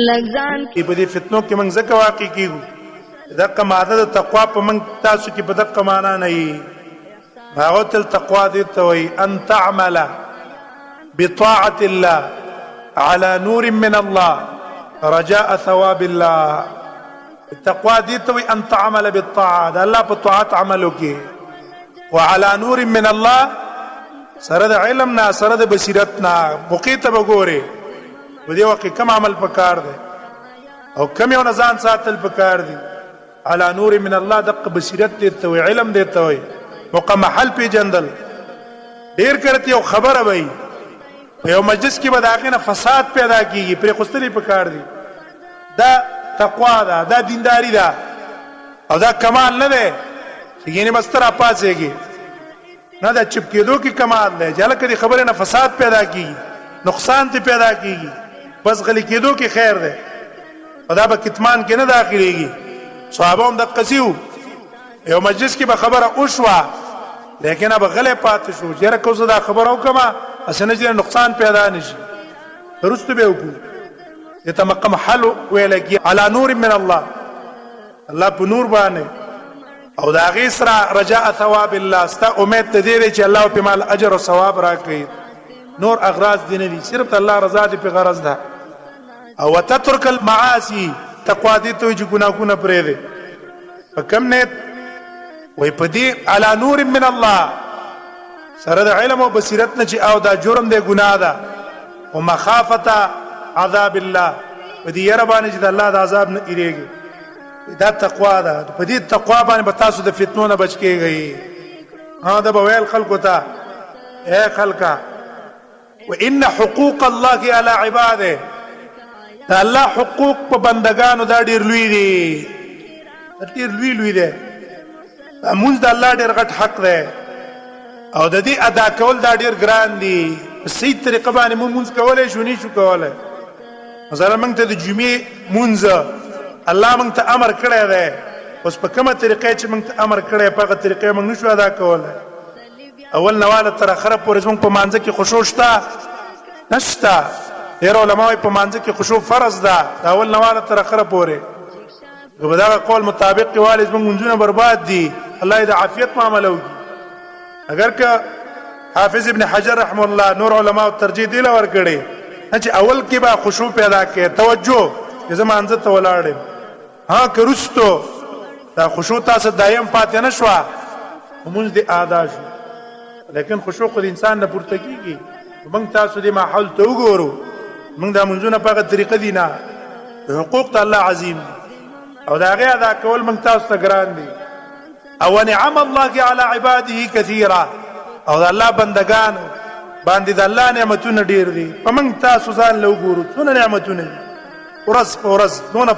لګزان په دې فتنو کې موږ ځکه واقع کیږو دغه ماده د تقوا په موږ تاسو کې په دغه معنا نه وي هغه تل تقوا دې ته وي ان تعمل بطاعة الله على نور من الله رجاء ثواب الله التقوى دي توي ان تعمل بالطاعه ده الله په طاعت عملو کې وعلى نور من الله سره د علمنا سره د بصیرتنا مقیته وګوره په دې وخت کم عمل پکار دی او کم یو نزان ساتل پکار دی على نور من الله دغه بصیرت دې توي علم دې توي موقع محل پی جندل ډیر کرتی او خبره وي یو مجلس کې بداغینه فساد پیدا کیږي پر خوستري پکار دی دا تقوا دا دینداری دا او دا کمال نه ده یعنی مستر اپاسېږي نه دا چپ کېدو کې کمال ده جله کدي خبره نه فساد پیدا کیږي نقصان ته پیدا کیږي بس غلي کېدو کې خیر ده او دا به کتمان کې نه داخليږي صحابه هم د قصیو یو مجلس کې به خبره اوشوا لیکن اب غلې پات شو جره کو زدا خبر او کما اسنه چې نقصان پیدا نشي رست به وکړو يتمقم حل ویلګي على نور من الله الله په نور باندې او دا غیسرا رجاء ثواب الله استا امید ته دی چې الله په مال اجر او ثواب راکړي نور اغراض دي نه دي صرف الله رضا دي په غرض ده او تترك المعاصي تقوا دي ته چې ګناهونه پرې دي فکم نه وای پدې على نور من الله سره د علم او بصیرت نه چې او دا جرم دی ګناه ده او مخافته عذاب الله پدې يربانه چې د الله د عذاب نه ایریږي دا تقوا ده پدې تقوا باندې تاسو د فتنو نه بچ کیږئ ها دا بویل خلقو ته اے خلقا وان حقوق الله على عباده دا الله حقوق په بندگانو دا ډیر لوی دي ډیر لوی دي مونږ د الله ډیر غټ حق ده او د دې ادا کول دا ډیر ګران دي په صحیح طریقه باندې مونږ کولای شو نه شو کولای مثلا موږ ته د جمعې مونږ الله موږ ته امر کړی دی اوس په کومه طریقه چې موږ ته امر کړی په هغه طریقه موږ نشو ادا کولای اول نواله تر اخره پورې موږ په مانځ کې خشوع شته نشته ډېر علماء په مانځ کې خشوع فرض ده اول نواله تر اخره پورې دا قول مطابق والد موږ منځونه برباد دي الله دې عافیت معاملې وکړي اگر که حافظ ابن حجر رحم الله نور علماء ترجیح دی لور کړي چې اول کې با خشوع پیدا کړي توجه زمانځ ته ولاړې ها کرستو دا خشوع تاسو دایم پاتې نشو موږ دې ادا شو لیکن خشوع د انسان نه پورته کیږي موږ تاسو دې ماحول ته وګورو موږ دا منځونه په هغه طریقه دي نه حقوق الله عظیم او دا غي ادا کول موږ تاسو ته ګران دي او نعم الله على عباده كثيرا او الله بندگان باندې د الله نعمتونه ډیر دي په موږ تاسو ځان له وګورو څونه نعمتونه ورځ په ورځ دونه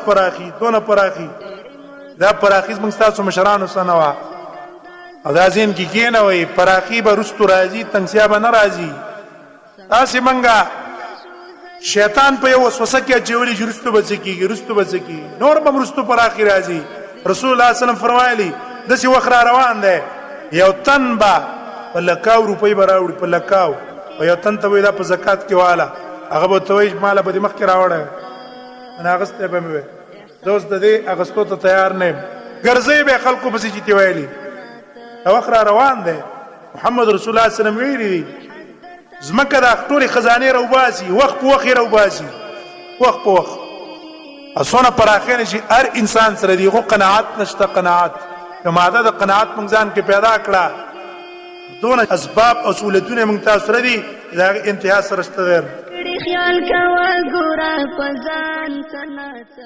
پراخي دا پراخي موږ تاسو مشرانو سنوا او دا ځین کې کینه وي پراخي به رستو راځي تنگسیا به نه راځي تاسو منګه شیطان په یو وسوسه کې جوړي رستو بچي نور به رستو پراخي راځي رسول الله صلی الله علیه وسلم فرمایلی دسی وخت روان دی یو تن با په لکاو روپۍ براوړي په لکاو او یو تن ته وي دا په زکات کې والا هغه به توي مال به مخ کې راوړل انا اغسطه به مې دوست د دې اغسطو ته تیار نه ګرځي به خلکو بس چې ویلي وخت روان دی محمد رسول الله صلی الله علیه وسلم ویلي زمکه د ټولې خزانه روباسي وخت په وخت روباسي وخت په وخت اسونه پراخینه چې هر انسان سره دی خو قناعت نشته قناعت کما دا قناعت موږ ځان کې پیدا کړه دون اسباب او سہولتونه موږ تاسو سره دي دا انتها سره شته خیال کا ګورا پزان سنت